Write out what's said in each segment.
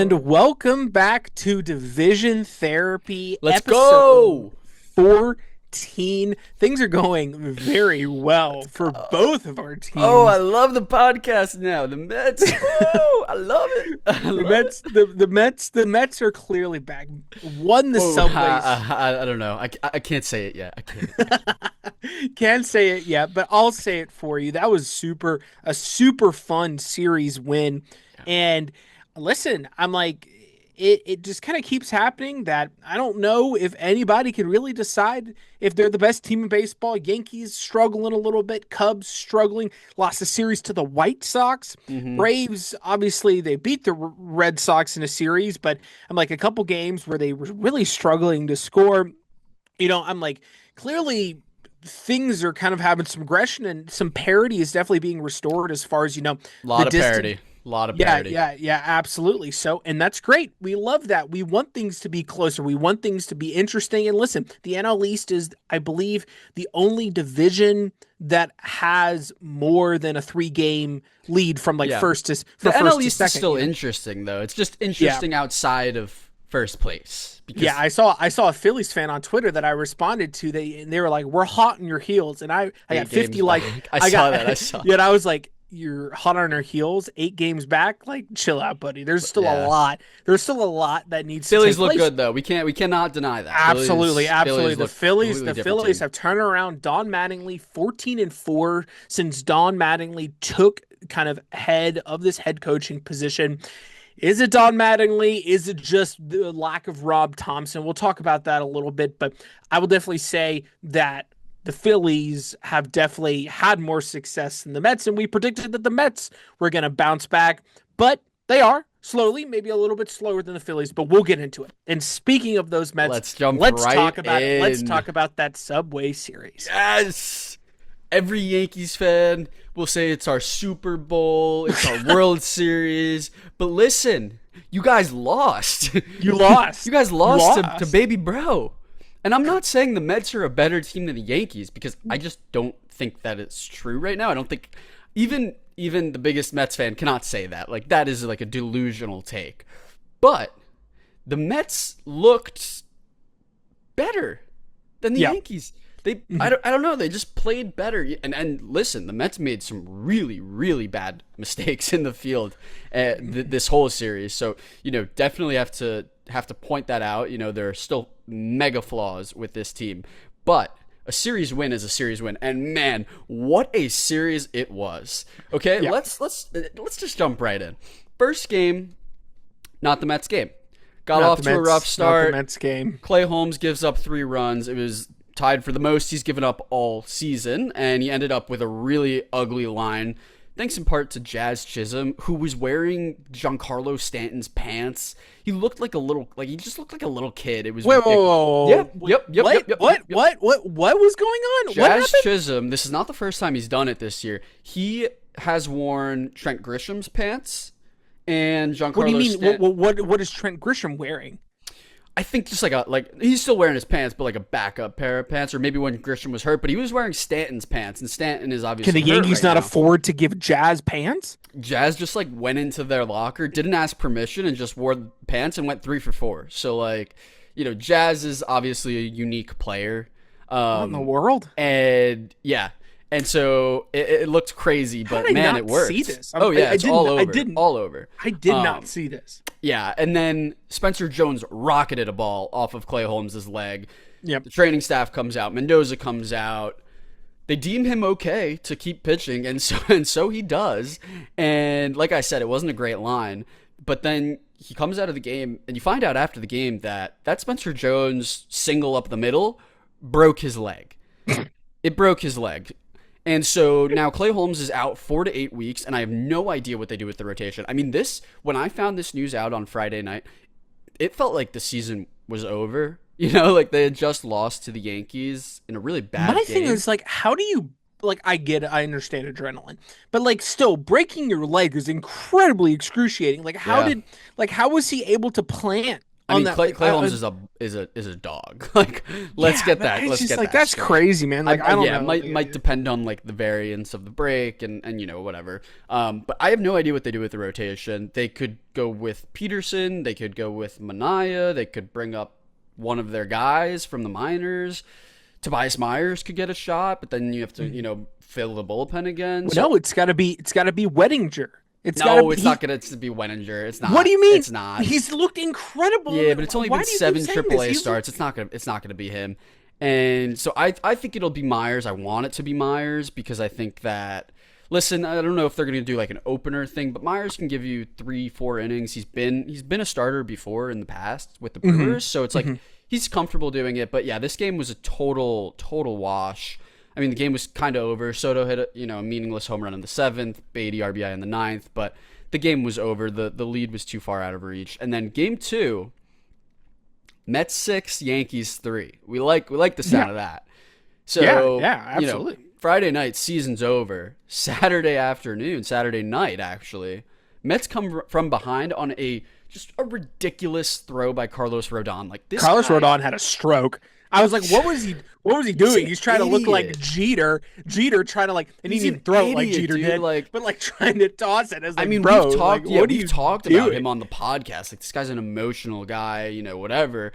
And welcome back to Division Therapy, Let's episode go. 14. Things are going very well for both of our Oh, I teams. love the podcast now. The Mets. Woo! I love it. I The love it. Mets, the Mets are clearly back. Won the Oh, Subways. I don't know. I can't say it yet. I can't. Can't say it yet, but I'll say it for you. That was a super fun series win. And listen, I'm like, it just kind of keeps happening that I don't know if anybody can really decide if they're the best team in baseball. Yankees struggling a little bit, Cubs struggling, lost a series to the White Sox. Hmm. Braves, obviously, they beat the Red Sox in a series, but I'm like a couple games where they were really struggling to score. I'm like, clearly things are kind of having some aggression and some parity is definitely being restored as far as, A the lot of distance. parody. A lot of Yeah, parody. yeah, absolutely. So, and that's great. We love that. We want things to be closer. We want things to be interesting. And listen, the NL East is, I believe, the only division that has more than a 3-game lead from like Yeah. for The NL first to East is second. still interesting though. It's just Yeah. interesting outside of first place Yeah, because I saw a Phillies fan on Twitter that I responded to. They were like, "We're hot on your heels," and I got 50 8 games like back. I I saw got that. I saw. yeah, and I was like, "You're hot on our heels, 8 games back. Like, chill out, buddy. There's still a Yeah. lot. There's still a lot that needs to Phillies take look place." good though. We cannot deny that. Absolutely, absolutely. Phillies The look Phillies, completely the different Phillies team. have turned around. Don Mattingly, 14-4 since Don Mattingly took kind of head of this head coaching position. Is it Don Mattingly? Is it just the lack of Rob Thompson? We'll talk about that a little bit, but I will definitely say that the Phillies have definitely had more success than the Mets, and we predicted that the Mets were going to bounce back, but they are slowly, maybe a little bit slower than the Phillies, but we'll get into it. And speaking of those Mets, Let's jump let's right talk about it. Let's in. talk about that Subway Series. Yes. Every Yankees fan will say it's our Super Bowl, it's our World Series. But listen, you guys lost. You lost. You guys You lost to lost. Baby Bro. And I'm not saying the Mets are a better team than the Yankees because I just don't think that it's true right now. I don't think even the biggest Mets fan cannot say that. Like that is like a delusional take. But the Mets looked better than the Yeah. Yankees. I don't know. They just played better. And listen, the Mets made some really bad mistakes in the field this whole series. So definitely have to point that out. There are still mega flaws with this team, but a series win is a series win. And man, what a series it was. Okay, Yeah. let's just jump right in. First game, not the Mets game. Got Not off the to a Mets, rough not the start. Mets game. Clay Holmes gives up 3 runs. It was tied for the most he's given up all season, and he ended up with a really ugly line, thanks in part to Jazz Chisholm, who was wearing Giancarlo Stanton's pants. He looked like he just looked like a little kid. It was Wait, whoa, ridiculous. whoa, whoa. Yep, Wait, yep, yep, what? yep, yep, What? yep, yep. What was going on? What Jazz happened? Chisholm, this is not the first time he's done it this year. He has worn Trent Grisham's pants and What do you Giancarlo mean? Stanton. What is Trent Grisham wearing? I think just like he's still wearing his pants, but like a backup pair of pants, or maybe when Grisham was hurt, but he was wearing Stanton's pants, and Stanton is Can obviously the hurt Yankees right not now. afford to give Jazz pants? Jazz just like went into their locker, didn't ask permission, and just wore the pants and went 3 for 4. So like, Jazz is obviously a unique player, What in the world? and yeah, and so it looked crazy, How but did I man, not it worked. see this? Oh yeah, I it's didn't. all over. I didn't. All over. I did Um, not see this. Yeah, and then Spencer Jones rocketed a ball off of Clay Holmes' leg. Yep. The training staff comes out. Mendoza comes out. They deem him okay to keep pitching, and so he does. And like I said, it wasn't a great line, but then he comes out of the game, and you find out after the game that Spencer Jones single up the middle broke his leg. It broke his leg. And so now Clay Holmes is out 4 to 8 weeks, and I have no idea what they do with the rotation. I mean, when I found this news out on Friday night, it felt like the season was over. Like they had just lost to the Yankees in a really bad My game. thing is like, how do you like? I get it. I understand adrenaline, but like, still breaking your leg is incredibly excruciating. Like, Yeah. how was he able to plant I on mean, that. Clay Holmes is a dog. Like, let's get that. It's Let's just get like that that's straight. crazy, man. Like I don't Yeah, know. might depend on like the variance of the break and whatever. But I have no idea what they do with the rotation. They could go with Peterson. They could go with Manaea. They could bring up one of their guys from the minors. Tobias Myers could get a shot, but then you have to fill the bullpen again. Well, So no, it's got to be Wettinger. no, it's not gonna be Weninger. It's not. What do you mean? It's not. He's looked incredible. Yeah, but it's only Why been do you 7 keep saying AAA this? starts. It's not gonna be him. And so I think it'll be Myers. I want it to be Myers because I think that. Listen, I don't know if they're gonna do like an opener thing, but Myers can give you 3-4 innings. He's been a starter before in the past with the Brewers, so it's like he's comfortable doing it. But yeah, this game was a total wash. I mean, the game was kind of over. Soto hit a meaningless home run in the 7th, Beatty RBI in the 9th, but the game was over. The lead was too far out of reach. And then game 2, Mets 6, Yankees 3. We like the sound of that. So yeah, absolutely. Friday night, season's over. Saturday night actually, Mets come from behind on just a ridiculous throw by Carlos Rodon. Like this, Carlos Rodon had a stroke. I was like, what was he doing? He's trying to look like Jeter. Jeter trying to and he didn't throw it like Jeter did, but trying to toss it as I mean, bro, we've talked about him on the podcast. Like this guy's an emotional guy, whatever.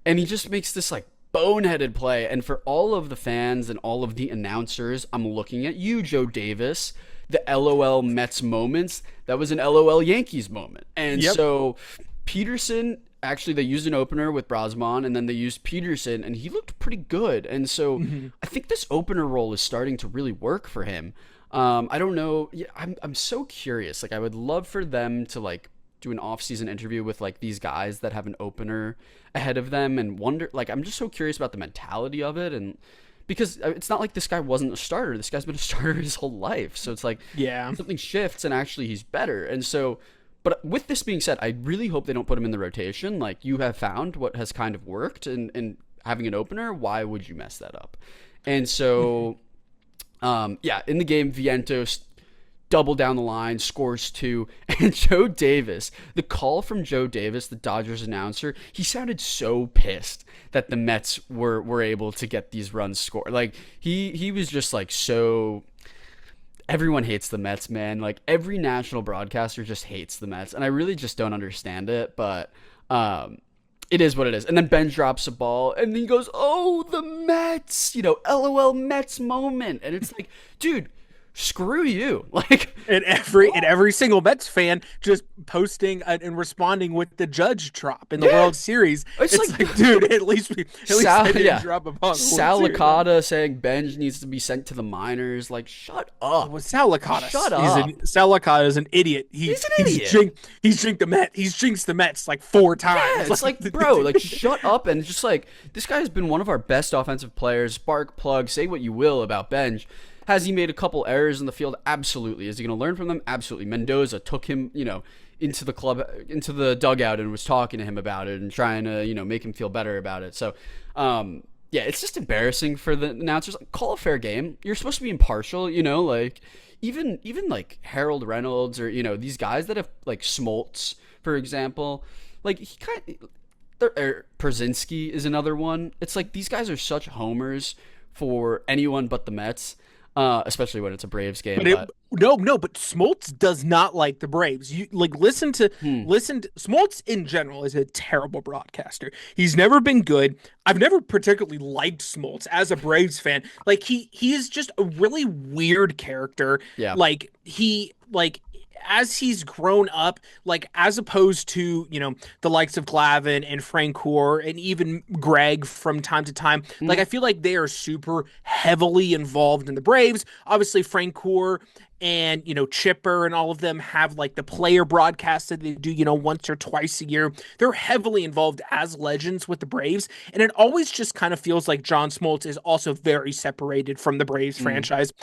And he just makes this boneheaded play. And for all of the fans and all of the announcers, I'm looking at you, Joe Davis. The LOL Mets moments, that was an LOL Yankees moment. And so Peterson, actually, they used an opener with Brosman, and then they used Peterson, and he looked pretty good. And so I think this opener role is starting to really work for him. I don't know. Yeah, I'm so curious. I would love for them to do an off-season interview with these guys that have an opener ahead of them and wonder. I'm just so curious about the mentality of it, and because it's not like this guy wasn't a starter. This guy's been a starter his whole life. So it's something shifts and actually he's better. And so, but with this being said, I really hope they don't put him in the rotation. You have found what has kind of worked and having an opener. Why would you mess that up? And so, in the game, Vientos double down the line, scores 2, and Joe Davis, the call from Joe Davis, the Dodgers announcer, he sounded so pissed that the Mets were able to get these runs scored. He was just so. Everyone hates the Mets, man. Every national broadcaster just hates the Mets, and I really just don't understand it. But it is what it is. And then Ben drops a ball, and then he goes, "Oh, the Mets!" LOL Mets moment, and it's dude. Screw you! And every single Mets fan just posting and responding with the Judge drop in the World Series. It's dude, at least they didn't drop a ball. Sal Licata saying Benj needs to be sent to the minors. Shut up. Well, Sal Licata. Shut up. Sal Licata is an idiot. He's an idiot. He's jinxed the Mets 4 times. Yeah, it's bro, shut up and just this guy has been one of our best offensive players. Spark plug. Say what you will about Benj. Has he made a couple errors in the field? Absolutely. Is he going to learn from them? Absolutely. Mendoza took him, into the club, into the dugout and was talking to him about it and trying to, make him feel better about it. So, it's just embarrassing for the announcers. Call a fair game. You're supposed to be impartial, even Harold Reynolds or, these guys that have Smoltz, for example, he kind of, Przinski is another one. It's these guys are such homers for anyone but the Mets. Especially when it's a Braves game. But Smoltz does not like the Braves. You listen to Smoltz in general is a terrible broadcaster. He's never been good. I've never particularly liked Smoltz as a Braves fan. He is just a really weird character. Yeah. As he's grown up, as opposed to, the likes of Glavine and Francoeur and even Greg from time to time, I feel like they are super heavily involved in the Braves. Obviously, Francoeur and, Chipper and all of them have the player broadcasts that they do, once or twice a year. They're heavily involved as legends with the Braves. And it always just kind of feels like John Smoltz is also very separated from the Braves franchise.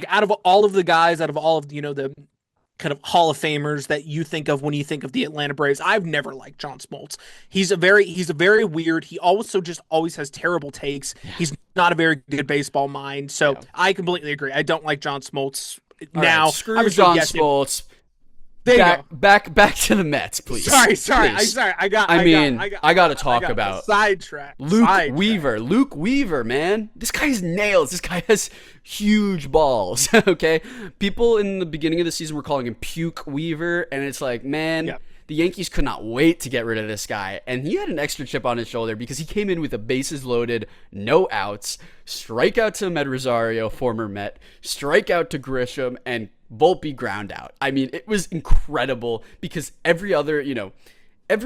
Out of all of the guys, out of all of, the kind of Hall of Famers that you think of when you think of the Atlanta Braves, I've never liked John Smoltz. He's a very weird. He also just always has terrible takes. Yeah. He's not a very good baseball mind. So I completely agree. I don't like John Smoltz. Now, screw John Smoltz. There you go. Back to the Mets, please. Sorry. Please. I got to talk about sidetrack. Luke Weaver. Luke Weaver, man. This guy has nails. This guy has huge balls. Okay, people in the beginning of the season were calling him Puke Weaver, and it's like, man. Yep. The Yankees could not wait to get rid of this guy, and he had an extra chip on his shoulder because he came in with the bases loaded, no outs, strikeout to Med Rosario, former Met, strikeout to Grisham, and Volpe ground out. I mean, it was incredible because every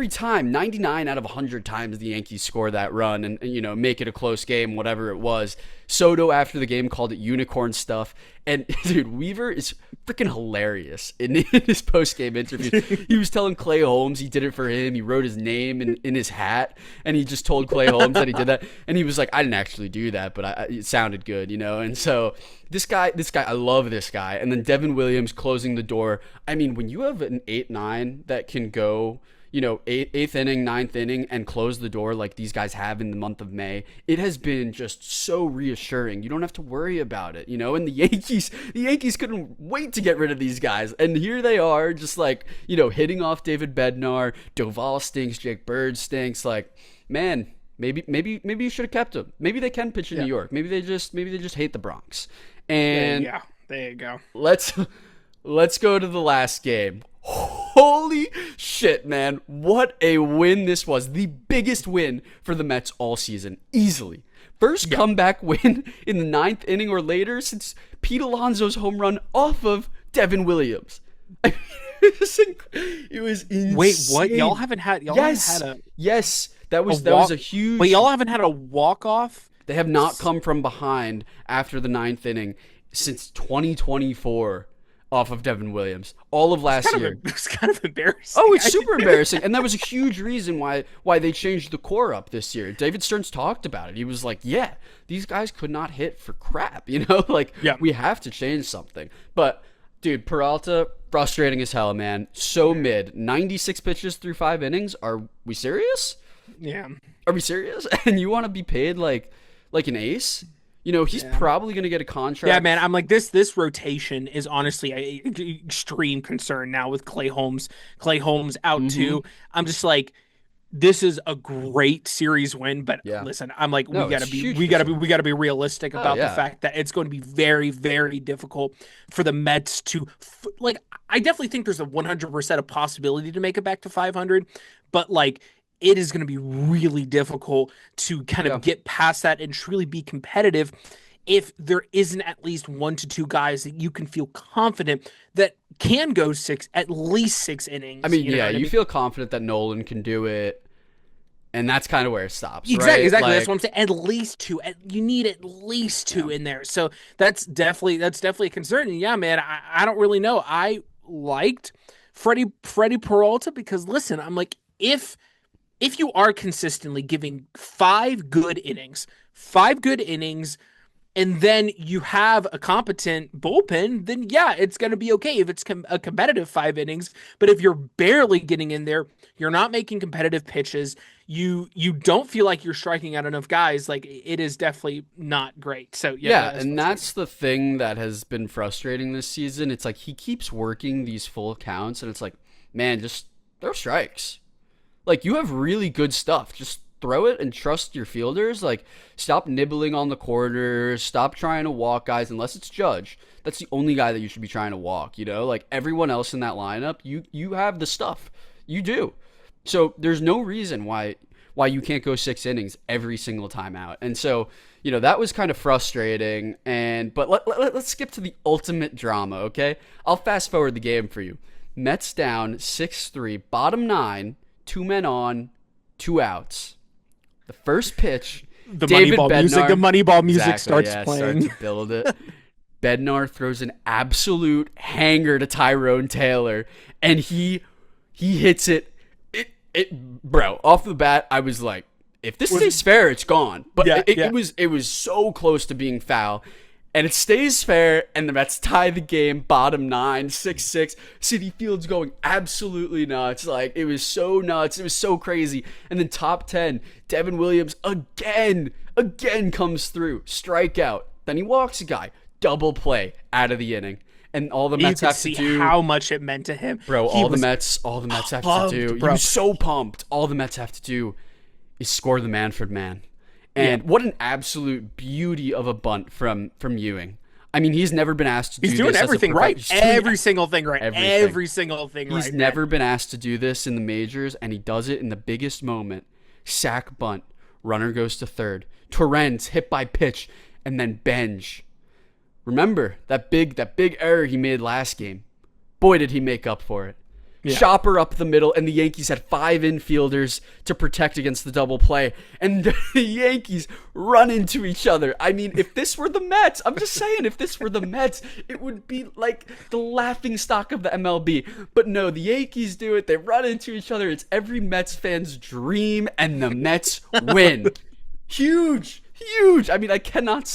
time, 99 out of 100 times the Yankees score that run and make it a close game, whatever it was. Soto after the game called it unicorn stuff. And dude, Weaver is freaking hilarious in his post-game interview. He was telling Clay Holmes he did it for him. He wrote his name in his hat, and he just told Clay Holmes that he did that. And he was like, I didn't actually do that, but it sounded good, And so this guy, I love this guy. And then Devin Williams closing the door. I mean, when you have an 8-9 that can go eighth inning, ninth inning, and close the door like these guys have in the month of May, it has been just so reassuring. You don't have to worry about it, and the Yankees couldn't wait to get rid of these guys. And here they are, just like, hitting off David Bednar, Doval stinks, Jake Bird stinks. Like, man, maybe you should have kept him. Maybe they can pitch in New York. Maybe they just hate the Bronx. And there you go. Let's go to the last game. Holy shit, man. What a win this was. The biggest win for the Mets all season. Easily. First comeback win in the ninth inning or later since Pete Alonso's home run off of Devin Williams. I mean, it was insane. Wait, what? Y'all haven't had Yes. That was a huge... Wait, y'all haven't had a walk-off? They have not come from behind after the ninth inning since 2024. Off of Devin Williams all of last year. It's kind of embarrassing. Oh, it's super embarrassing. And that was a huge reason why they changed the core up this year. David Stearns talked about it. He was like, yeah, these guys could not hit for crap, we have to change something. But dude, Peralta, frustrating as hell, man. So mid. 96 pitches through 5 innings. Are we serious? Yeah. Are we serious? And you want to be paid like an ace? He's probably going to get a contract. Yeah, man, I'm like, this rotation is honestly an extreme concern now with Clay Holmes. Clay Holmes out too. I'm just like, this is a great series win, but listen, I'm like, we gotta be realistic about the fact that it's going to be very, very difficult for the Mets to I definitely think there's a 100% a possibility to make it back to 500, but like, it is going to be really difficult to kind of get past that and truly be competitive if there isn't at least 1 to 2 guys that you can feel confident that can go at least 6 innings. I mean, you feel confident that Nolan can do it, and that's kind of where it stops. Exactly. Right? That's what I'm saying. At least 2. You need at least 2 in there. So that's definitely a concern. And yeah, man, I don't really know. I liked Freddie Peralta because listen, I'm like, if you are consistently giving 5 good innings, and then you have a competent bullpen, then yeah, it's going to be okay if it's a competitive 5 innings. But if you're barely getting in there, you're not making competitive pitches, you don't feel like you're striking out enough guys, like it is definitely not great. So that's the thing that has been frustrating this season. It's like he keeps working these full counts, and it's like, man, just throw strikes. Like, you have really good stuff. Just throw it and trust your fielders. Like, stop nibbling on the corners. Stop trying to walk guys unless it's Judge. That's the only guy that you should be trying to walk, Like, everyone else in that lineup, you have the stuff. You do. So there's no reason why you can't go 6 innings every single time out. And so, that was kind of frustrating. But let's skip to the ultimate drama, okay? I'll fast forward the game for you. Mets down 6-3, bottom 9. 2 men on, 2 outs. The first pitch, the David Moneyball music starts playing. Start to build it. Bednar throws an absolute hanger to Tyrone Taylor, and he hits it. Bro, off the bat, I was like, if this stays fair, it's gone. But it was so close to being foul. And it stays fair, and the Mets tie the game, bottom 9, 6-6. Citi Field's going absolutely nuts. Like, it was so nuts. It was so crazy. And then top 10, Devin Williams again comes through. Strikeout. Then he walks a guy. Double play out of the inning. and all the You Mets could have to see do, how much it meant to him. bro. He was All the Mets have to pumped, do. He bro. was so pumped. All the Mets have to do is score the Manfred man, Yeah. and what an absolute beauty of a bunt from Ewing. I mean, he's never been asked to do He's doing this everything as a right. he's doing Every single thing right. everything. Every single thing right. He's never been asked to do this in the majors, and he does it in the biggest moment. Sack bunt, runner goes to third. Torrens hit by pitch, and then Benj. Remember that big error he made last game. Boy, did he make up for it. Yeah. Chopper up the middle, and the Yankees had 5 infielders to protect against the double play, and the Yankees run into each other. I mean, if this were the Mets, I'm just saying, if this were the Mets, it would be like the laughing stock of the MLB. But no, the Yankees do it. They run into each other. It's every Mets fan's dream, and the Mets win. Huge. I mean, I can't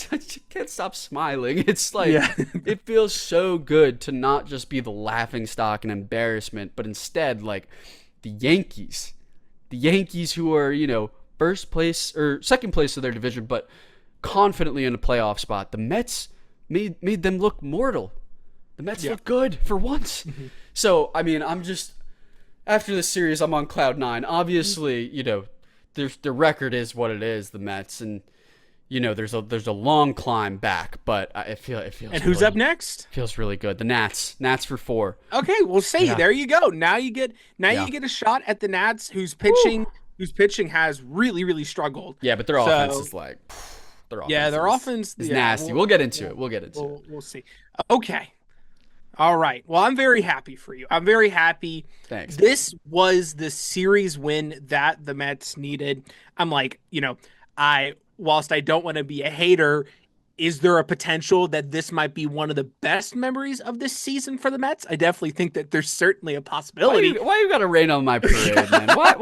stop smiling. It's like, it feels so good to not just be the laughing stock and embarrassment, but instead, like, the Yankees who are, first place or second place of their division, but confidently in a playoff spot. The Mets made them look mortal. The Mets look good for once. So, I mean, I'm just, after this series, I'm on cloud 9. Obviously, the record is what it is, the Mets, and there's a long climb back, but it feels. And who's up next? Feels really good. The Nats for 4. Okay, we'll see. Yeah. There you go. Now you get a shot at the Nats, whose pitching has really, really struggled. Yeah, but their offense is like their offense is nasty. We'll get into it. We'll see. Okay. All right. Well, I'm very happy for you. I'm very happy. Thanks. This was the series win that the Mets needed. I'm like, whilst I don't want to be a hater, is there a potential that this might be one of the best memories of this season for the Mets? I definitely think that there's certainly a possibility. Why you gotta rain on my parade, man? Why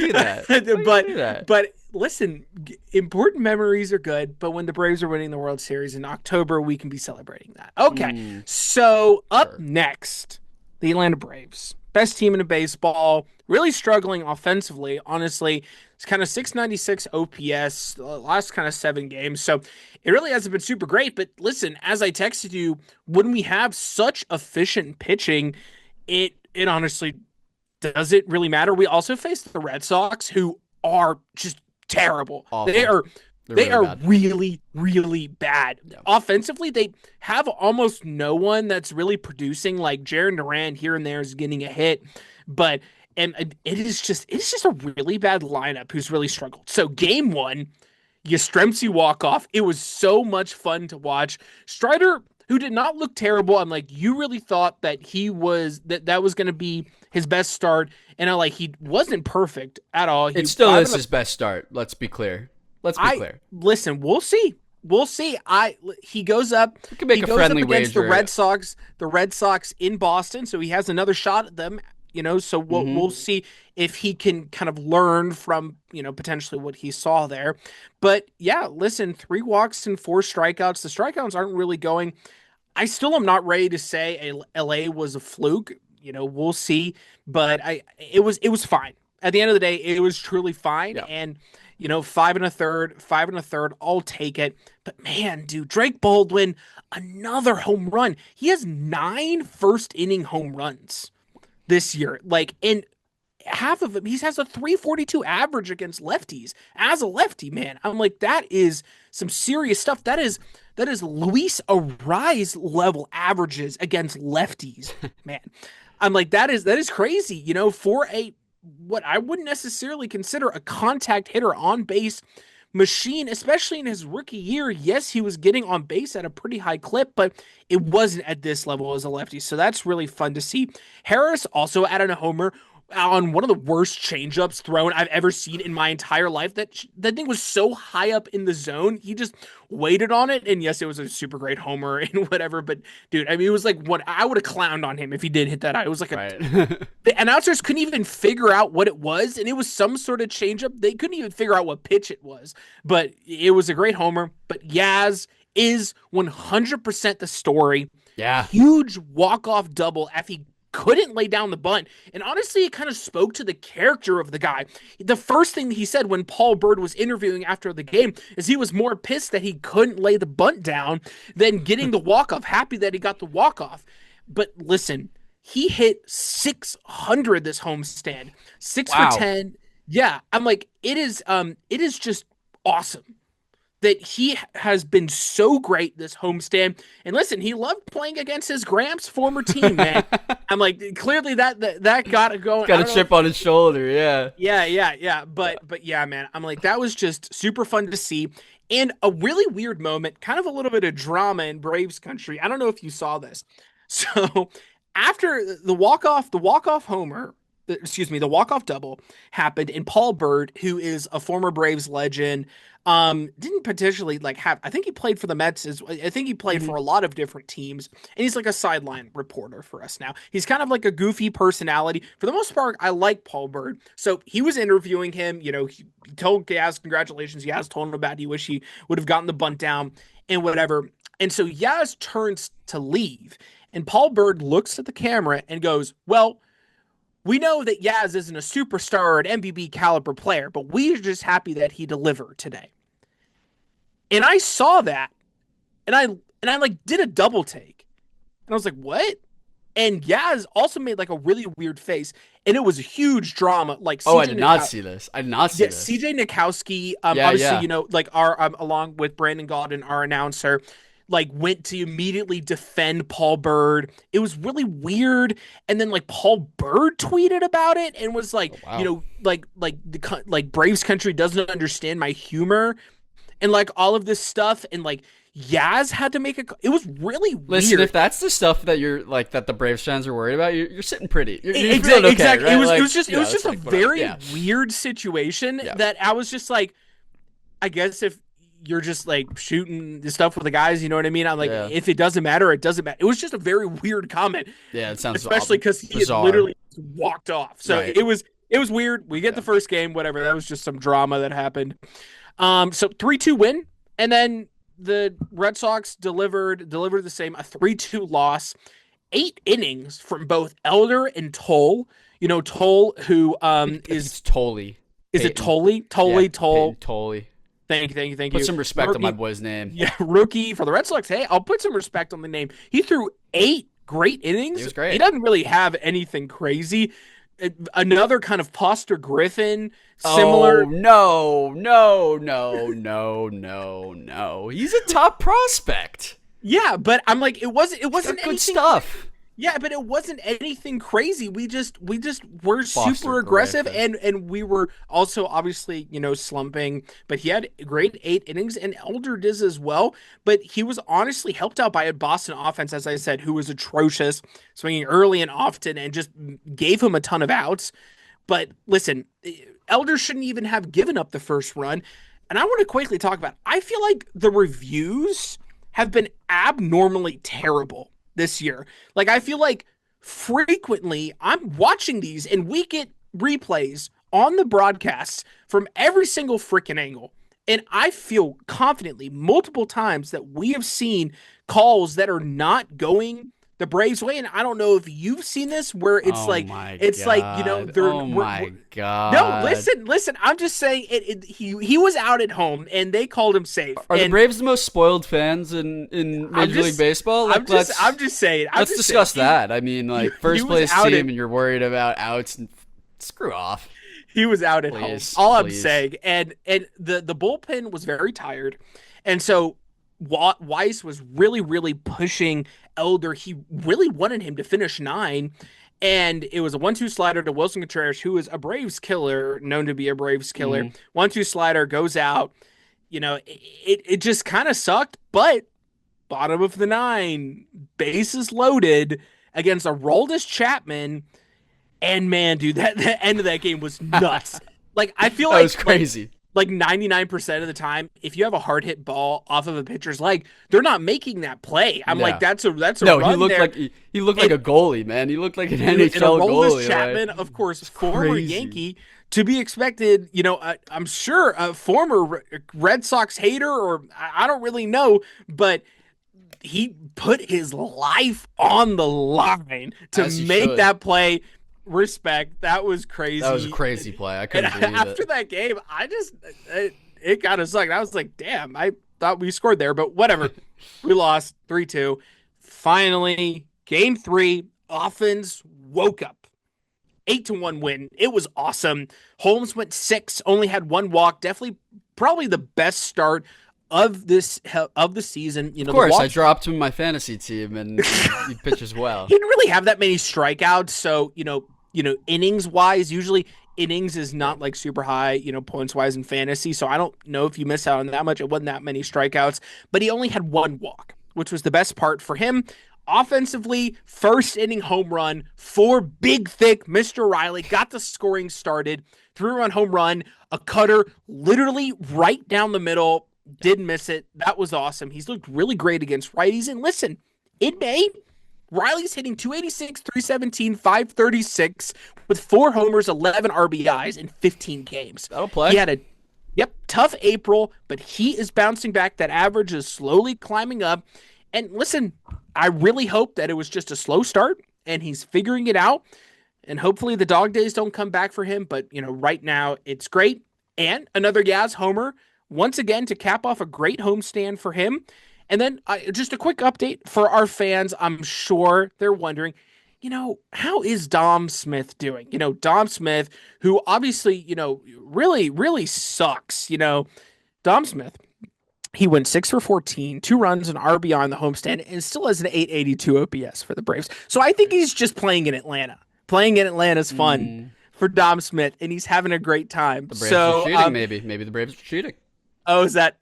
you gotta do that? But listen, important memories are good, but when the Braves are winning the World Series in October, we can be celebrating that. Okay, so up next, the Atlanta Braves. Best team in baseball, really struggling offensively, honestly. It's kind of 696 OPS the last kind of 7 games. So it really hasn't been super great. But listen, as I texted you, when we have such efficient pitching, it honestly doesn't really matter. We also face the Red Sox, who are just terrible. Awful. They are really, really bad. Yeah. Offensively, they have almost no one that's really producing. Like Jaron Duran here and there is getting a hit, but it is just a really bad lineup who's really struggled. So game 1, Yastrzemski walk off. It was so much fun to watch. Strider, who did not look terrible. I'm like, you really thought that that was going to be his best start, and he wasn't perfect at all. It still is his best start. Let's be clear. Listen, we'll see. He goes up. We can make a friendly against wager. The Red Sox in Boston, so he has another shot at them. So we'll see if he can kind of learn from potentially what he saw there. But yeah, listen, 3 walks and 4 strikeouts. The strikeouts aren't really going. I still am not ready to say LA was a fluke. We'll see. But it was fine. At the end of the day, it was truly fine. Yeah. And 5 1/3, I'll take it. But man, dude, Drake Baldwin, another home run. He has 9 first-inning home runs this year. And half of them, he has a 342 average against lefties as a lefty, man. I'm like, that is some serious stuff. That is Luis Ariz level averages against lefties, man. I'm like, that is crazy, for what I wouldn't necessarily consider a contact hitter on base machine, especially in his rookie year. Yes, he was getting on base at a pretty high clip, but it wasn't at this level as a lefty. So that's really fun to see. Harris also added a homer on one of the worst changeups thrown I've ever seen in my entire life. That thing was so high up in the zone. He just waited on it. And yes, it was a super great homer and whatever. But dude, I mean, it was like what I would have clowned on him if he did hit that. It was like the announcers couldn't even figure out what it was. And it was some sort of changeup. They couldn't even figure out what pitch it was. But it was a great homer. But Yaz is 100% the story. Yeah. Huge walk-off double after he couldn't lay down the bunt. And honestly, it kind of spoke to the character of the guy. The first thing he said when Paul Bird was interviewing after the game is he was more pissed that he couldn't lay the bunt down than getting the walk-off, happy that he got the walk-off. But listen, he hit 600 this homestand, 6 for Wow. 10. Yeah, I'm like, it is just awesome that he has been so great this homestand. And listen, he loved playing against his Gramps' former team, man. I'm like, clearly that got it going. Got a chip on his shoulder, yeah. Yeah. But yeah, man, I'm like, that was just super fun to see. And a really weird moment, kind of a little bit of drama in Braves country. I don't know if you saw this. So after the walk-off homer, the walk-off double happened, and Paul Bird, who is a former Braves legend, didn't potentially like have, I think he played for the Mets I think he played Mhm. for a lot of different teams, and he's like a sideline reporter for us now. He's kind of like a goofy personality. For the most part, I like Paul Bird. So he was interviewing him, he told Yaz congratulations. Yaz told him about he wish he would have gotten the bunt down and whatever. And so Yaz turns to leave, and Paul Bird looks at the camera and goes, "Well, we know that Yaz isn't a superstar or an MVP caliber player, but we are just happy that he delivered today." And I saw that, and I like did a double take, and I was like, "What?" And Yaz also made like a really weird face, and it was a huge drama. Like Oh, I CJ did not Nikou- see this. I did not see yeah, this. CJ Nikowski, Yeah, obviously, yeah. like our along with Brandon Gaudin, our announcer, like went to immediately defend Paul Bird. It was really weird. And then like Paul Bird tweeted about it and was like, Oh, wow. like Braves country doesn't understand my humor and like all of this stuff. And like Yaz had to make it was really Listen, if weird. that's the stuff that you're like that the Braves fans are worried about, you're sitting pretty. You're feeling Exactly, okay, exactly. right? It was It's just a like whatever. very Yeah, weird situation yeah. that I was just like, I guess if you're just like shooting the stuff with the guys, you know what I mean? I'm like, Yeah. if it doesn't matter, it doesn't matter. It was just a very weird comment, Yeah, it sounds especially because he had bizarre. literally walked off. So Right. it was weird. We get Yeah. the first game, whatever. That was just some drama that happened. So 3-2 win, and then the Red Sox delivered the same, a 3-2 loss. 8 innings from both Elder and Toll. Toll, who I think it's Tolley. is it Peyton. Tolley? Yeah, Toll. Peyton Tolley. Thank Put you. some respect on my boy's name. Yeah, rookie for the Red Sox. Hey, I'll put some respect on the name. He threw 8 great He innings. was He great. doesn't really have anything crazy. Another kind of Foster Griffin, Oh similar. no. He's a top prospect. Yeah, but I'm like, it He's got wasn't good anything. stuff. Yeah, but it wasn't anything crazy. We just were Foster super aggressive, Griffin. and we were also obviously slumping. But he had great 8 innings, and Elder did as well. But he was honestly helped out by a Boston offense, as I said, who was atrocious, swinging early and often, and just gave him a ton of outs. But listen, Elder shouldn't even have given up the first run. And I want to quickly talk about. I feel like the reviews have been abnormally terrible this year. Like I feel like frequently I'm watching these and we get replays on the broadcasts from every single freaking angle. And I feel confidently multiple times that we have seen calls that are not going the Braves way. And I don't know if you've seen this where Oh my it's like, god. they're Oh my no, god. listen. I'm just saying he was out at home and they called him safe. Are the And Braves the most spoiled fans in I'm Major League just Baseball? Like I'm just saying. let's discuss that. I mean, like he first was place out team at and you're worried about outs and screw off. he was out at Please, home. All I'm please. saying, and the bullpen was very tired, and so Weiss was really pushing Elder. He really wanted him to finish 9. And it was a 1-2 slider to Wilson Contreras, who is a Braves killer, known to be a Braves killer. Mhm. 1-2 slider goes out. It just kind of sucked, but bottom of the 9, bases loaded against a Roldis Chapman. And man, dude, that the end of that game was nuts. Like I feel That was like crazy. 99% of the time, if you have a hard hit ball off of a pitcher's leg, they're not making that play. I'm like, Yeah. that's a No, run he looked there. like he looked like a goalie, man. He looked like an And a NHL Roldis goalie. Chapman, Like, of course, former crazy. Yankee, to be expected. I'm sure a former Red Sox hater, or I don't really know, but he put his life on the line to As he make should. that play. Respect. That was That was a crazy. crazy play. I And couldn't believe it. after that game, it kind of sucked. I was like, damn, I thought we scored there, but whatever. We lost 3-2. Finally, game 3, offense woke up. 8-1 win. It was awesome. Holmes went 6, only had 1 walk. Definitely, probably the best start of the season. Of course, I dropped him in my fantasy team, and he pitches well. He didn't really have that many strikeouts, so innings wise, usually innings is not like super high, points wise in fantasy. So I don't know if you miss out on that much. It wasn't that many strikeouts, but he only had 1 walk, which was the best part for him. Offensively, first inning home run for big, thick Mr. Riley. Got the scoring started. 3-run home run, a cutter literally right down the middle. Didn't miss it. That was awesome. He's looked really great against righties. And listen, in May, Riley's hitting 286, 317, 536 with 4 homers, 11 RBIs in 15 games. That'll play. He had a tough April, but he is bouncing back. That average is slowly climbing up. And listen, I really hope that it was just a slow start and he's figuring it out. And hopefully the dog days don't come back for him. But, right now it's great. And another Yaz homer once again to cap off a great homestand for him. And then just a quick update for our fans. I'm sure they're wondering, how is Dom Smith doing? Dom Smith, who obviously, really, really sucks. Dom Smith, he went 6 for 14, 2 runs, an RBI on the homestand, and still has an 882 OPS for the Braves. So I think he's just playing in Atlanta. Playing in Atlanta is fun for Dom Smith, and he's having a great time. The Braves are cheating, maybe the Braves are cheating. Oh, is that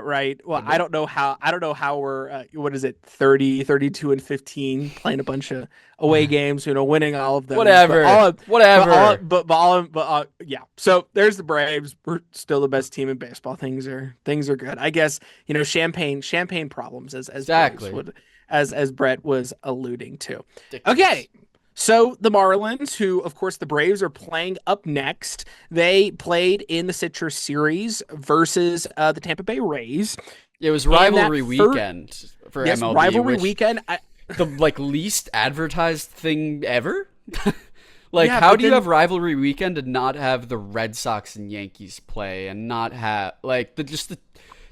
right? Well, I don't know how we're what is it, 30, 32 and 15 playing a bunch of away games, winning all of them. Whatever. Yeah. So there's the Braves. We're still the best team in baseball. Things are good. I guess, champagne problems as exactly as Brett was alluding to. Ridiculous. Okay. So the Marlins, who, of course, the Braves are playing up next, they played in the Citrus Series versus the Tampa Bay Rays. It was rivalry weekend for yes, MLB. Rivalry weekend. The least advertised thing ever? How do you have rivalry weekend and not have the Red Sox and Yankees play and not have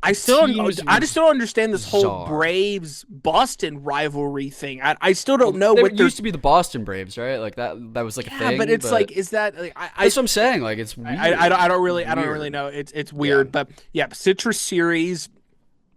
I just don't understand this whole Braves Boston rivalry thing. I still don't know what used to be the Boston Braves, right? Like that was like a thing. But it's is that that's what I'm saying. Like it's weird. I don't really know. It's weird, but yeah, Citrus Series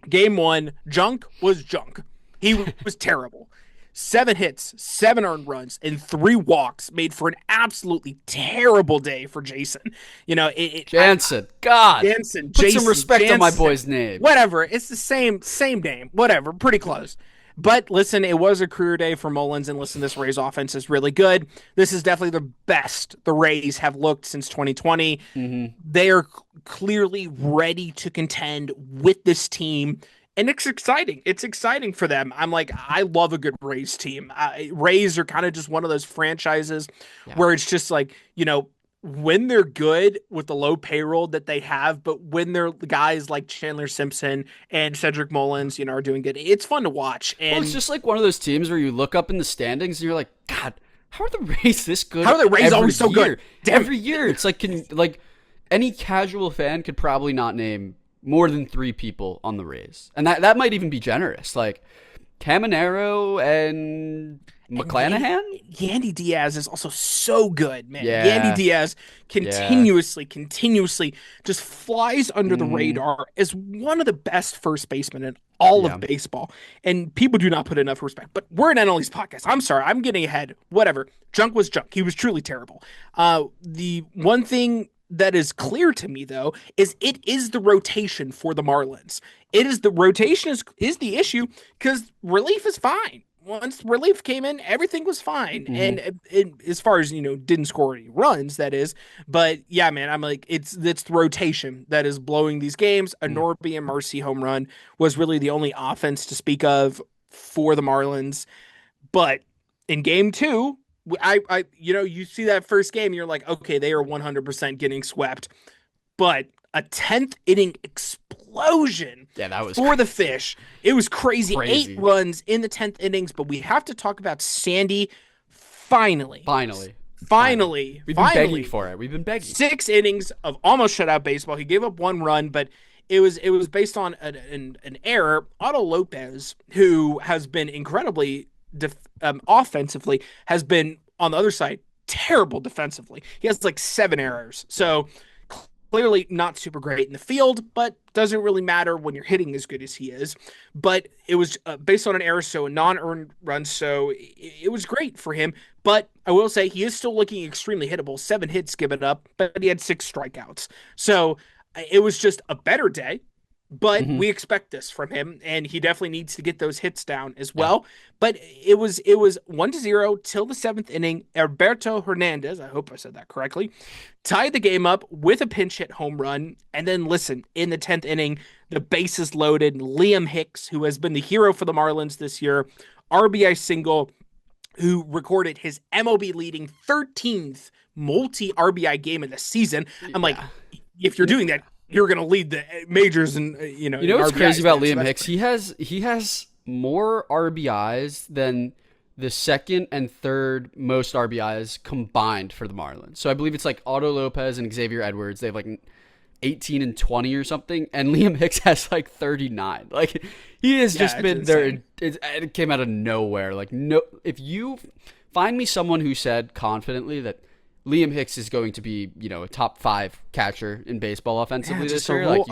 game 1, Junk was junk. He was terrible. 7 hits, 7 earned runs, and 3 walks made for an absolutely terrible day for Jason. Jansen. Put some respect on my boy's name. Whatever. It's the same name. Whatever. Pretty close. But listen, it was a career day for Mullins, and listen, this Rays offense is really good. This is definitely the best the Rays have looked since 2020. Mm-hmm. They are clearly ready to contend with this team. And it's exciting. It's exciting for them. I love a good Rays team. Rays are kind of just one of those franchises where it's just when they're good with the low payroll that they have, but when they're guys like Chandler Simpson and Cedric Mullins, are doing good, it's fun to watch. And it's just like one of those teams where you look up in the standings and you're like, God, how are the Rays this good? How are the Rays always so good? Every year. It's like any casual fan could probably not name more than 3 people on the Rays. And that might even be generous. Like Caminero and McClanahan? Yandy Diaz is also so good, man. Yeah. Yandy Diaz continuously just flies under the radar as one of the best first basemen in all of baseball. And people do not put enough respect. But we're an NL East podcast. I'm sorry. I'm getting ahead. Whatever. Junk was junk. He was truly terrible. The one thing that is clear to me, though, is it is the rotation for the Marlins. The rotation is the issue because relief is fine. Once relief came in, everything was fine. And as far as, didn't score any runs, that is. But yeah, man, I'm like, it's the rotation that is blowing these games. A Norby and Marcy home run was really the only offense to speak of for the Marlins. But in game 2, you see that first game, you're like, okay, they are 100% getting swept. But a 10th inning explosion explosion Yeah, that was for the Fish. It was crazy. crazy. 8 runs in the 10th innings, but we have to talk about Sandy. Finally, Finally. Finally. finally, We've been begging finally, for it. We've been begging. 6 innings of almost shutout baseball. He gave up 1 run, but it was based on an error. Otto Lopez, who has been incredibly offensively, has been on the other side terrible defensively. He has like 7 errors. So clearly not super great in the field, but doesn't really matter when you're hitting as good as he is. But it was based on an error, so a non-earned run. So it was great for him. But I will say he is still looking extremely hittable. 7 hits given up, but he had 6 strikeouts. So it was just a better day. But Mm-hmm. we expect this from him, and he definitely needs to get those hits down as Yeah. well. But it was 1-0 till the 7th inning. Alberto Hernandez, I hope I said that correctly, tied the game up with a pinch hit home run. And then listen, in the 10th inning, the bases loaded. Liam Hicks, who has been the hero for the Marlins this year, RBI single, who recorded his MLB leading 13th multi RBI game in the season. I'm like, if you're doing that, you're going to lead the majors and You know what's RBIs, crazy about man. So Liam that's Hicks? He has more RBIs than the second and third most RBIs combined for the Marlins. So I believe it's like Otto Lopez and Xavier Edwards. They have like 18 and 20 or something, and Liam Hicks has like 39. Like he has just it's been there. insane. It came out of nowhere. Like no, if you find me someone who said confidently that Liam Hicks is going to be, a top 5 catcher in baseball offensively Yeah, this just year.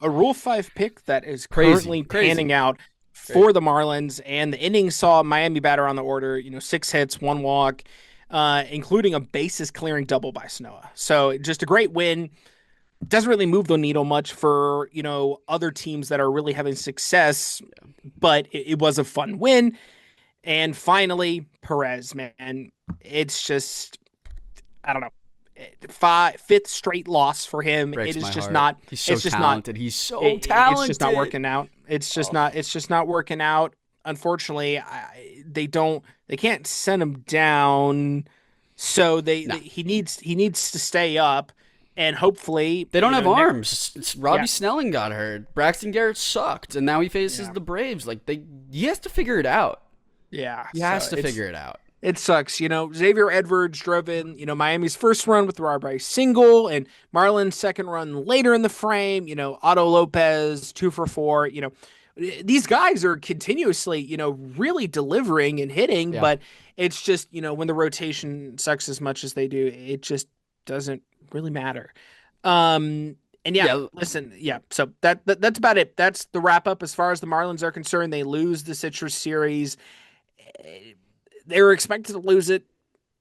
a rule 5 pick that is Crazy, currently crazy. panning out for the Marlins. And the inning saw Miami batter on the order, 6 hits, 1 walk, including a bases clearing double by Snow. So just a great win. Doesn't really move the needle much for, other teams that are really having success, but it was a fun win. And finally, Perez, man, it's just, I don't know. Fifth straight loss for him. Breaks It is my just heart. not. He's so It's just talented. not. He's so It's talented. just not working out. It's just not. It's just not working out. Unfortunately, they don't. They can't send him down. So No. he needs to stay up, and hopefully They don't have next- arms. Robbie Yeah. Snelling got hurt. Braxton Garrett sucked, and now he faces Yeah. the Braves. He has to figure it out. Yeah, He has so to figure it out. It sucks. Xavier Edwards drove in, Miami's first run with the RBI single and Marlins' second run later in the frame. Otto Lopez, 2 for 4. These guys are continuously, really delivering and hitting, Yeah. but it's just, when the rotation sucks as much as they do, it just doesn't really matter. And Yeah. listen, so that's about it. That's the wrap up as far as the Marlins are concerned. They lose the Citrus series. They were expected to lose it,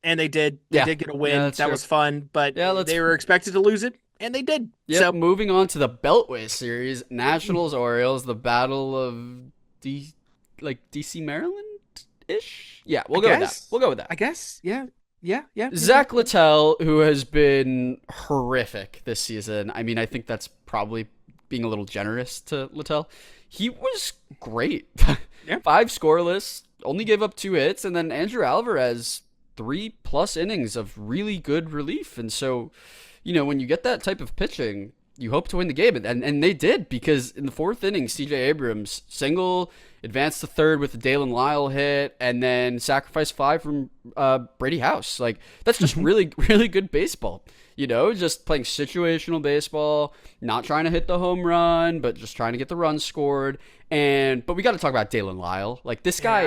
and they did. They Yeah. did get a Yeah, win. that's That true. was fun, but Yeah, they were expected to lose it, and they did. Yep. So Moving on to the Beltway series, Nationals Orioles, the battle of DC Maryland ish. Yeah, we'll go with that. guess. We'll go with that. I guess, yeah. Zach Littell, who has been horrific this season. I mean, I think that's probably being a little generous to Littell. He was great. Yeah. 5 scoreless, only gave up 2 hits, and then Andrew Alvarez, 3+ innings of really good relief. And so, when you get that type of pitching, you hope to win the game. And they did, because in the 4th inning, CJ Abrams single, advanced to third with the Daylen Lile hit, and then sacrifice 5 from Brady House. That's just really, really good baseball. Just playing situational baseball, not trying to hit the home run, but just trying to get the run scored. But we got to talk about Daylen Lile. This guy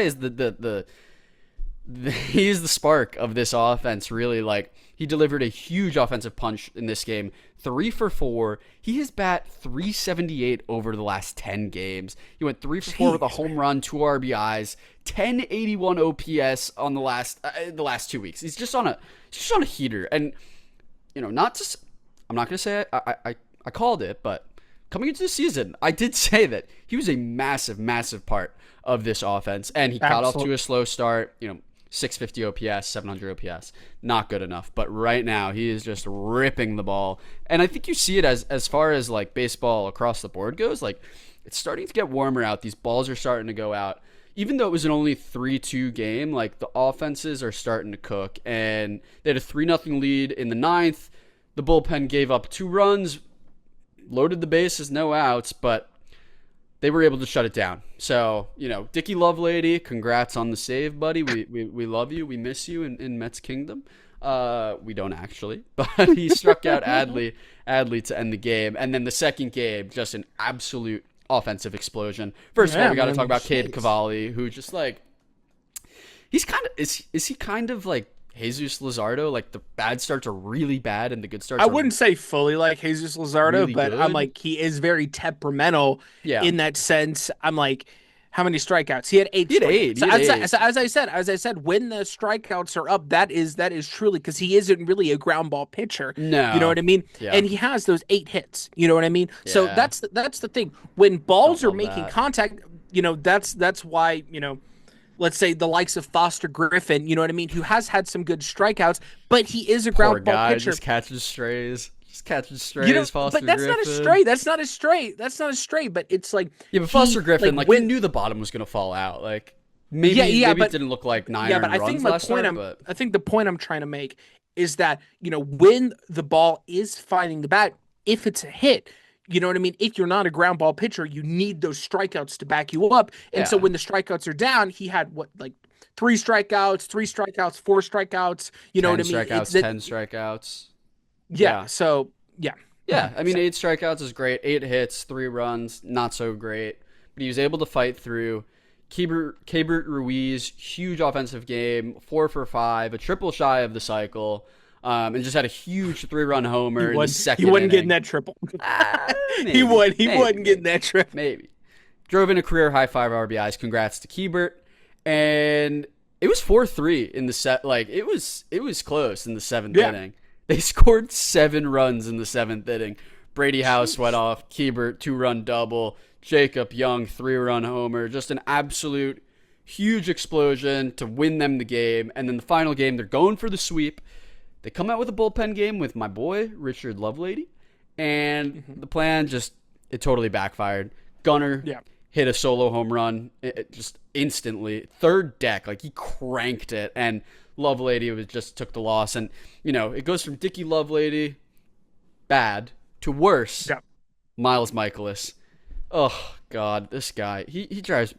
is the he's the spark of this offense, really. He delivered a huge offensive punch in this game. 3 for 4. He has bat 378 over the last 10 games. He went 3 for 4 with a home run, 2 RBIs, 1081 OPS on the last 2 weeks. He's just on a heater. And not just, I'm not gonna say I called it, but coming into the season, I did say that he was a massive, massive part of this offense, and he got off to a slow start. 650 OPS, 700 OPS, not good enough. But right now, he is just ripping the ball, and I think you see it as far as baseball across the board goes. It's starting to get warmer out. These balls are starting to go out. Even though it was an only 3-2 game, the offenses are starting to cook, and they had a 3-0 lead in the 9th. The bullpen gave up 2 runs. loaded the bases, no outs, but they were able to shut it down. So, Dickie Lovelady, congrats on the save, buddy. We love you. We miss you in Mets Kingdom. We don't actually, but he struck out Adley to end the game. And then the second game, just an absolute offensive explosion. First of all, we got to talk about Cade Cavalli, who just like, he's kind of, is he kind of like Jesus Luzardo? Like the bad starts are really bad and the good starts I wouldn't say fully like Jesus Luzardo, really but good. I'm like, he is very temperamental in that sense. I'm like, how many strikeouts? He had 8 strikeouts. So as I said, when the strikeouts are up, that is truly because he isn't really a ground ball pitcher. No. You know what I mean? Yeah. And he has those 8 hits. You know what I mean? Yeah. So that's the thing. When balls are making contact, that's why, let's say the likes of Foster Griffin, you know what I mean, who has had some good strikeouts, but he is a ground ball pitcher. Just catches strays. Foster but that's Griffin. not a stray. That's not a stray. But it's like, yeah, but Foster Griffin, like you knew the bottom was gonna fall out. Like maybe it didn't look like 9 runs last start. I think the point I'm trying to make is that when the ball is finding the bat, if it's a hit, you know what I mean? If you're not a ground ball pitcher, you need those strikeouts to back you up. And so when the strikeouts are down, he had 3 strikeouts, 4 strikeouts. You know what I mean? 10 strikeouts. Yeah. So yeah. Yeah. I mean, 8 strikeouts is great. 8 hits, 3 runs, not so great. But he was able to fight through. Keibert Ruiz, huge offensive game, 4 for 5, a triple shy of the cycle. And just had a huge 3-run homer in the second He wasn't inning. getting that triple. Maybe, he wasn't getting that triple. Maybe. Drove in a career high 5 RBIs. Congrats to Keibert. And it was 4-3 in the set. Like it was close in the 7th inning. They scored 7 runs in the 7th inning. Brady House went off. Keibert 2-run double. Jacob Young 3-run homer. Just an absolute huge explosion to win them the game. And then the final game, they're going for the sweep. They come out with a bullpen game with my boy, Richard Lovelady. And the plan it totally backfired. Gunnar hit a solo home run just instantly. Third deck, like he cranked it. And Lovelady just took the loss. And, it goes from Dickie Lovelady, bad, to worse. Yeah. Miles Michaelis. Oh, God, this guy. He doesn't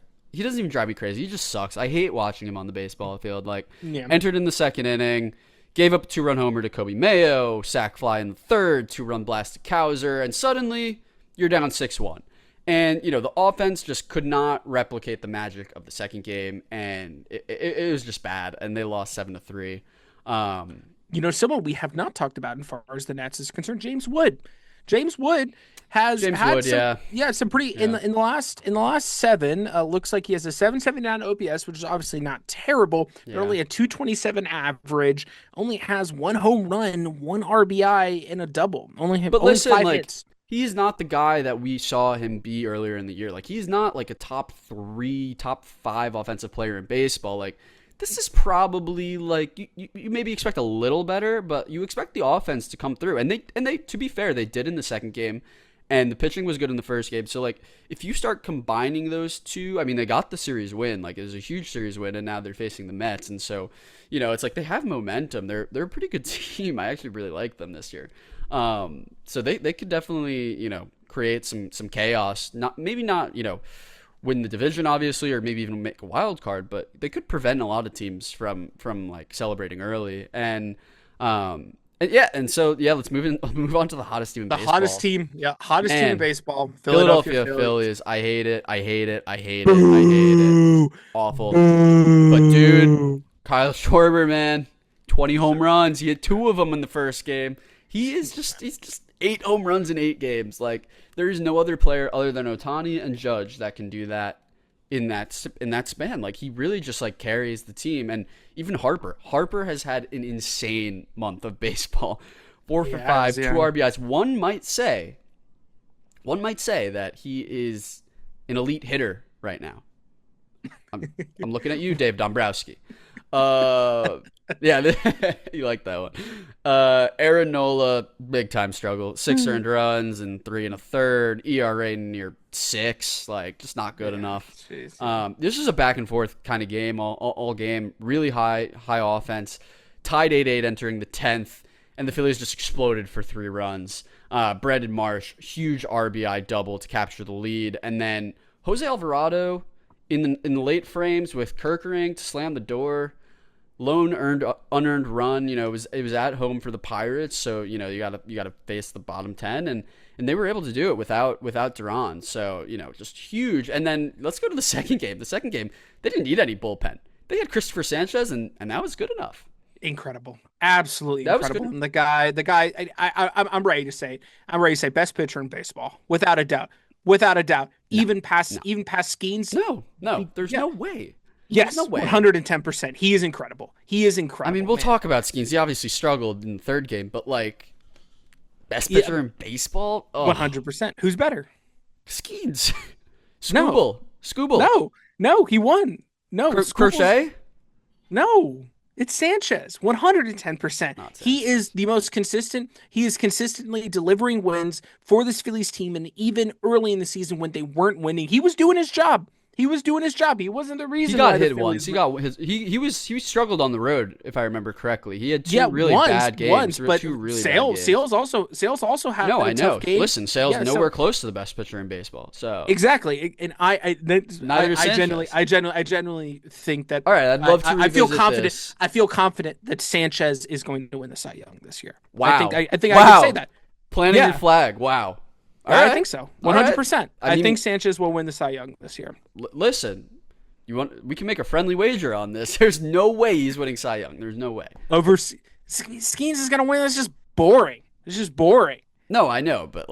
even drive me crazy. He just sucks. I hate watching him on the baseball field. Entered in the 2nd inning. Gave up a 2-run homer to Kobe Mayo, sac fly in the 3rd, 2-run blast to Kowser, and suddenly you're down 6-1. And, the offense just could not replicate the magic of the second game, and it was just bad, and they lost 7-3. Someone we have not talked about as far as the Nats is concerned, James Wood. James Wood has had some pretty in the last 7. Looks like he has a 779 OPS, which is obviously not terrible. But only a 227 average. Only has 1 home run, 1 RBI, and a double. Only 5 hits. He's not the guy that we saw him be earlier in the year. Like he's not like a top 3, top 5 offensive player in baseball. Like this is probably like you maybe expect a little better, but you expect the offense to come through. And they to be fair, they did in the second game, and the pitching was good in the first game. So like if you start combining those two, I mean they got the series win. Like it was a huge series win, and now they're facing the Mets, and so it's like they have momentum. They're a pretty good team. I actually really like them this year. So they could definitely create some chaos. Not win the division, obviously, or maybe even make a wild card, but they could prevent a lot of teams from like celebrating early. And let's move on to the hottest team in baseball. Hottest team in baseball. Philadelphia Phillies. I hate it. Awful. But dude, Kyle Schwarber, man, 20 home runs. He had 2 of them in the first game. He's just 8 home runs in 8 games. Like there is no other player other than Ohtani and Judge that can do that in that span. Like he really just like carries the team. And even Harper has had an insane month of baseball. 4 for 5, 2 RBIs. One might say that he is an elite hitter right now. I'm looking at you, Dave Dombrowski. You like that one. Aaron Nola, big time struggle. 6 earned runs and 3 1/3. ERA near 6, like just not good enough. This is a back and forth kind of game all game. Really high offense. Tied 8-8 entering the 10th, and the Phillies just exploded for 3 runs. Brandon Marsh, huge RBI double to capture the lead, and then Jose Alvarado in the late frames with Kerkering to slam the door. Lone unearned run. It was at home for the Pirates, so you gotta face the bottom 10, and they were able to do it without Duran. So just huge. And then let's go to the second game. The second game, they didn't need any bullpen. They had Christopher Sanchez, and that was good enough. Incredible, absolutely incredible. And the guy, I'm ready to say best pitcher in baseball without a doubt. No, even past Skeens. No, there's no way. Yes, no way. 110%. He is incredible. I mean, we'll talk about Skeens. He obviously struggled in the third game, but best pitcher in baseball? 100%. Who's better? Skeens. Scooble. No, he won. No, Crochet? No, it's Sanchez. 110%. He is the most consistent. He is consistently delivering wins for this Phillies team, and even early in the season when they weren't winning, he was doing his job. He wasn't the reason. He got hit once. He struggled on the road, if I remember correctly. He had two really bad games. But Sales also had a tough game. Listen, Sales nowhere close to the best pitcher in baseball. So exactly, and I genuinely think that. All right, I'd love to. I feel confident. This. I feel confident that Sanchez is going to win the Cy Young this year. Wow, I think I can say that. Planting your flag. Wow. I think so. 100%. I think Sanchez will win the Cy Young this year. Listen, we can make a friendly wager on this. There's no way he's winning Cy Young. There's no way. Skeens is going to win. That's just boring. It's just boring. No, I know, but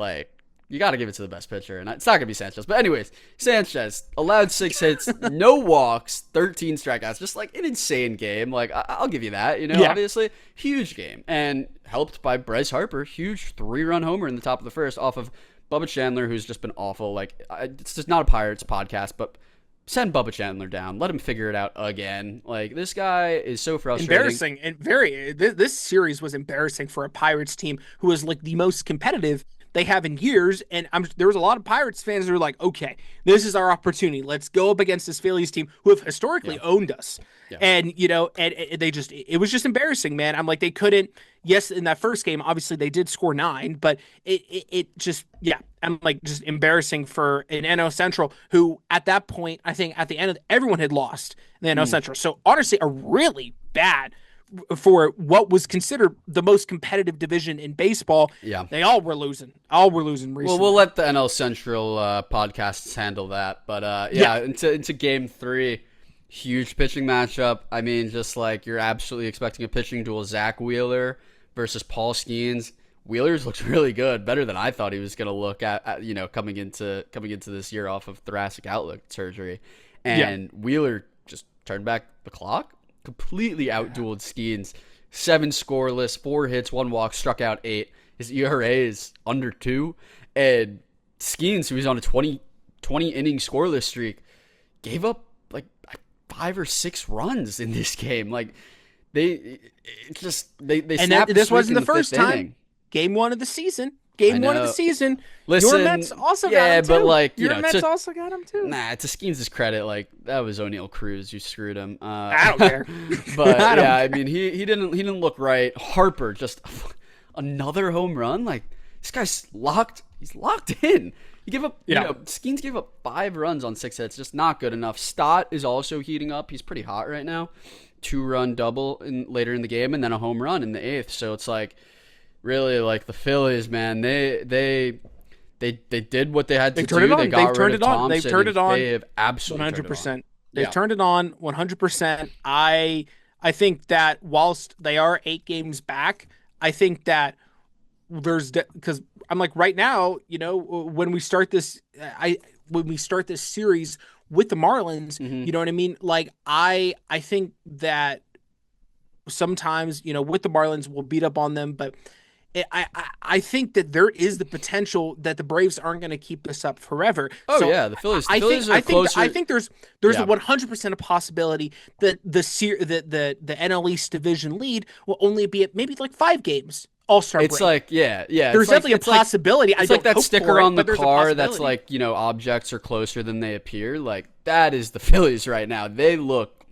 you got to give it to the best pitcher, and it's not going to be Sanchez. But anyways, Sanchez allowed 6 hits, no walks, 13 strikeouts, just an insane game. I'll give you that. Obviously, huge game, and helped by Bryce Harper, huge 3-run homer in the top of the first off of Bubba Chandler, who's just been awful. It's just not a Pirates podcast, but send Bubba Chandler down. Let him figure it out again. This guy is so frustrating. Embarrassing. And this series was embarrassing for a Pirates team who was the most competitive they have in years. And there was a lot of Pirates fans who were like, okay, this is our opportunity. Let's go up against this Phillies team who have historically owned us. Yeah. And, it was just embarrassing, man. I'm they couldn't, yes, in that first game, obviously they did score 9, but it just, I'm just embarrassing for an NL Central who at that point, I think at the end of everyone had lost the NL Central. So honestly, a really bad for what was considered the most competitive division in baseball. Yeah. They all were losing recently. Well, we'll let the NL Central podcasts handle that. But into game 3, huge pitching matchup. I mean, just you're absolutely expecting a pitching duel. Zach Wheeler versus Paul Skeens. Wheeler's looks really good, better than I thought he was going to look at coming into this year off of thoracic outlet surgery. And Wheeler just turned back the clock. Completely outdueled Skeens. 7 scoreless, 4 hits, 1 walk, struck out 8. His ERA is under 2. And Skeens, who was on a 20 inning scoreless streak, gave up 5 or 6 runs in this game. They snapped. This wasn't the first time. Inning. Game 1 of the season. Game 1 of the season. Listen, your Mets also got him too. But your Mets also got him too. Nah, to Skeens' credit, that was O'Neal Cruz. You screwed him. I don't care. But I mean, he didn't look right. Harper just another home run. This guy's locked. He's locked in. He gave up. Skeens gave up 5 runs on 6 hits. Just not good enough. Stott is also heating up. He's pretty hot right now. 2-run double later in the game, and then a home run in the 8th. So it's really the Phillies, man. They did what they had to do. They got rid of Thompson. They've turned it on. They have absolutely 100%. They've turned it on 100%. I think that whilst they are 8 games back, I think that because I'm right now, when we start this, series with the Marlins, you know what I mean? I think that sometimes, with the Marlins, we'll beat up on them, but I think that there is the potential that the Braves aren't going to keep this up forever. Oh, so the Phillies. Are closer. I think there's a 100% a possibility that the NL East division lead will only be at maybe 5 games. All-Star break. It's There's definitely a possibility. It's that sticker on the car that's objects are closer than they appear. That is the Phillies right now. They look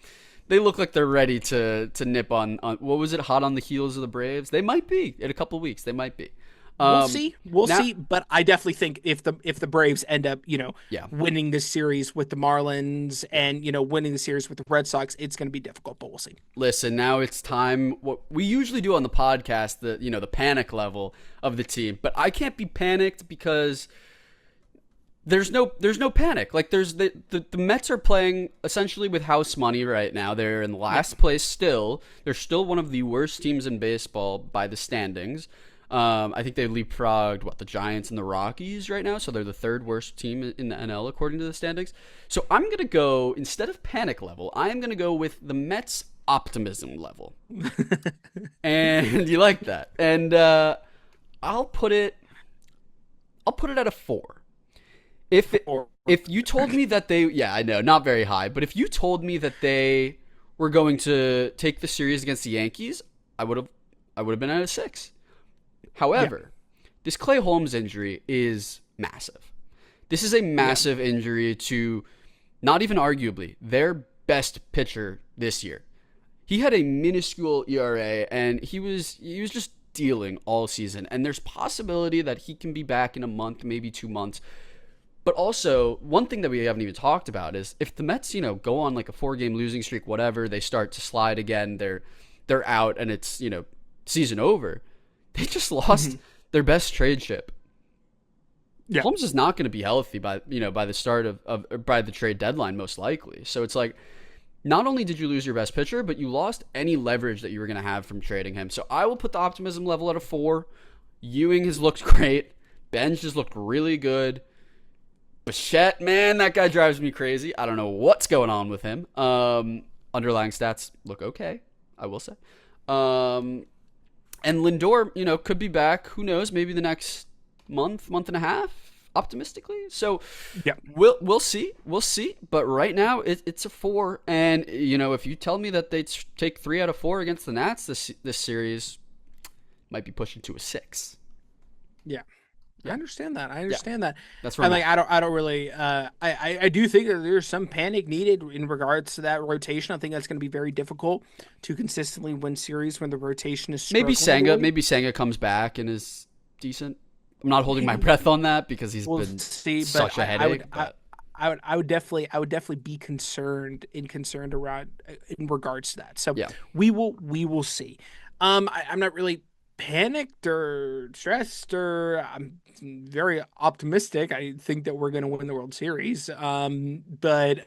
they look like they're ready to nip on what was it? Hot on the heels of the Braves. They might be in a couple of weeks. They might be. We'll see. We'll Now, see. But I definitely think if the Braves end up, yeah. winning this series with the Marlins and, winning the series with the Red Sox, it's going to be difficult, but we'll see. Listen, now it's time. What we usually do on the podcast, the panic level of the team, but I can't be panicked because there's no panic. Like there's the Mets are playing essentially with house money right now. They're in last place still. They're still one of the worst teams in baseball by the standings. I think they leapfrogged the Giants and the Rockies right now, so they're the third worst team in the NL according to the standings. So I'm gonna go, instead of panic level, I am gonna go with the Mets optimism level. And you like that? And I'll put it at a 4. If you told me that I know, not very high, but if you told me that they were going to take the series against the Yankees, I would have been at a 6. However, this Clay Holmes injury is massive. This is a massive injury to, not even arguably, their best pitcher this year. He had a minuscule ERA, and he was just dealing all season. And there's possibility that he can be back in a month, maybe 2 months. But also, one thing that we haven't even talked about is if the Mets, go on like a 4-game losing streak, whatever, they start to slide again, they're out, and it's, season over. They just lost their best trade chip. Yeah. Holmes is not going to be healthy by the start of by the trade deadline, most likely. So it's like, not only did you lose your best pitcher, but you lost any leverage that you were going to have from trading him. So I will put the optimism level at a 4. Ewing has looked great. Benj has looked really good. Bichette, man, that guy drives me crazy. I don't know what's going on with him. Underlying stats look okay, I will say. And Lindor, could be back. Who knows? Maybe the next month and a half, optimistically. So, yeah, we'll see. We'll see. But right now, it's a 4. And if you tell me that they take 3 out of 4 against the Nats this series, might be pushing to a 6. Yeah. I understand that. That. That's right. I don't really. I do think that there's some panic needed in regards to that rotation. I think that's going to be very difficult to consistently win series when the rotation is. Maybe Senga comes back and is decent. I'm not holding my breath on that because he's been such a headache. I would definitely be concerned around in regards to that. So we will see. I'm not really panicked or stressed, or I'm very optimistic. I think that we're going to win the World Series. But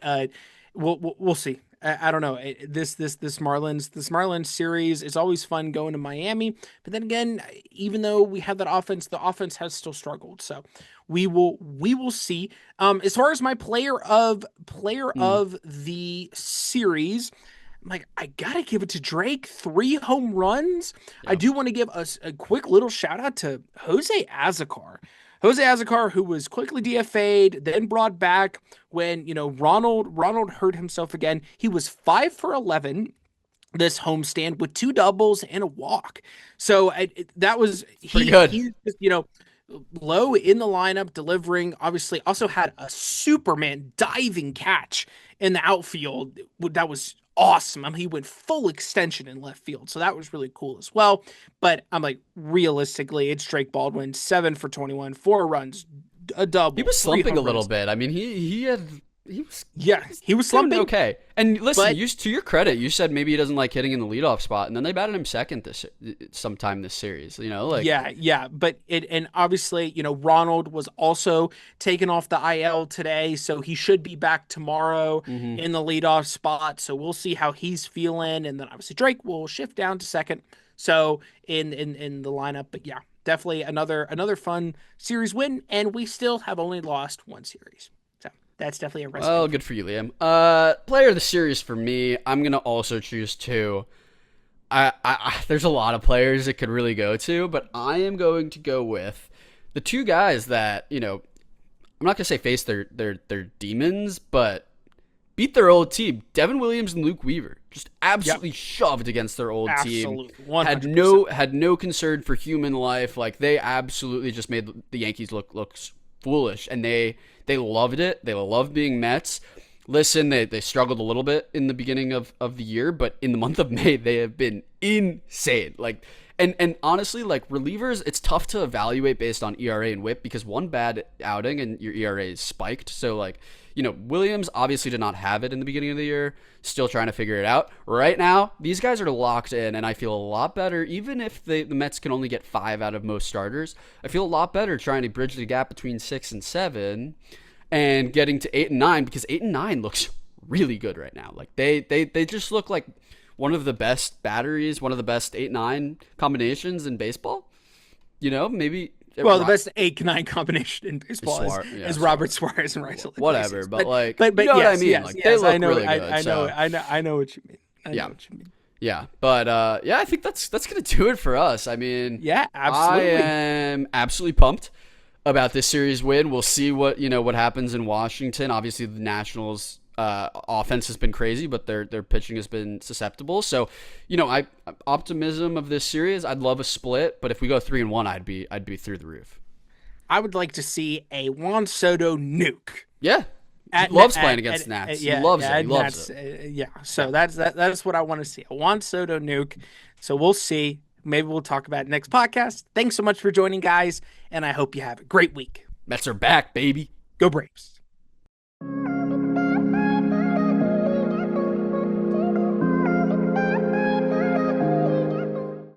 we'll see. I don't know. This Marlins series is always fun going to Miami, but then again, even though we have that offense, the offense has still struggled. So we will see. As far as my player of the series, I gotta give it to Drake. 3 home runs. Yeah. I do want to give us a quick little shout out to Jose Azocar. Jose Azocar, who was quickly DFA'd, then brought back when Ronald hurt himself again. He was 5 for 11 this homestand with 2 doubles and a walk. So that was pretty good. He just, low in the lineup, delivering. Obviously, also had a Superman diving catch in the outfield. That was awesome. He went full extension in left field, so that was really cool as well. But realistically, it's Drake Baldwin, 7 for 21, 4 runs, a double. He was slumping a little bit. I mean, he was slumping. Okay. And listen, to your credit, you said maybe he doesn't like hitting in the leadoff spot, and then they batted him second sometime this series. But and obviously, Ronald was also taken off the IL today, so he should be back tomorrow in the leadoff spot. So we'll see how he's feeling, and then obviously Drake will shift down to second. So in the lineup, but yeah, definitely another fun series win, and we still have only lost 1 series. That's definitely a recipe. Well, good for you, Liam. Player of the series for me, I'm going to also choose 2. There's a lot of players it could really go to, but I am going to go with the 2 guys that, I'm not going to say face their demons, but beat their old team. Devin Williams and Luke Weaver just absolutely shoved against their old team. 100%. Had no concern for human life. They absolutely just made the Yankees look foolish, and they loved it. They loved being Mets. Listen, they struggled a little bit in the beginning of the year, but in the month of May, they have been insane. Like, and honestly, like relievers, it's tough to evaluate based on ERA and WHIP because one bad outing and your ERA is spiked. So like, Williams obviously did not have it in the beginning of the year. Still trying to figure it out. Right now, these guys are locked in, and I feel a lot better. Even if the Mets can only get 5 out of most starters, I feel a lot better trying to bridge the gap between 6 and 7 and getting to 8 and 9 because 8 and 9 looks really good right now. Like they just look like one of the best batteries, one of the best 8-9 combinations in baseball. Maybe. Well, the best 8-9 combination in baseball is Robert Suarez and Raisel. Whatever, but like, but you know yes, what I mean? Yes, like, yes, they look I know, really good. I know what you mean. I know what you mean. Yeah, but I think that's gonna do it for us. I mean, yeah, absolutely. I am absolutely pumped about this series win. We'll see what happens in Washington. Obviously, the Nationals' offense has been crazy, but their pitching has been susceptible. So, optimism of this series. I'd love a split, but if we go 3-1, I'd be through the roof. I would like to see a Juan Soto nuke. Yeah. He loves playing against Nats. He loves it. He loves it. Yeah. So that's what I want to see. A Juan Soto nuke. So we'll see. Maybe we'll talk about it next podcast. Thanks so much for joining, guys, and I hope you have a great week. Mets are back, baby. Go Braves.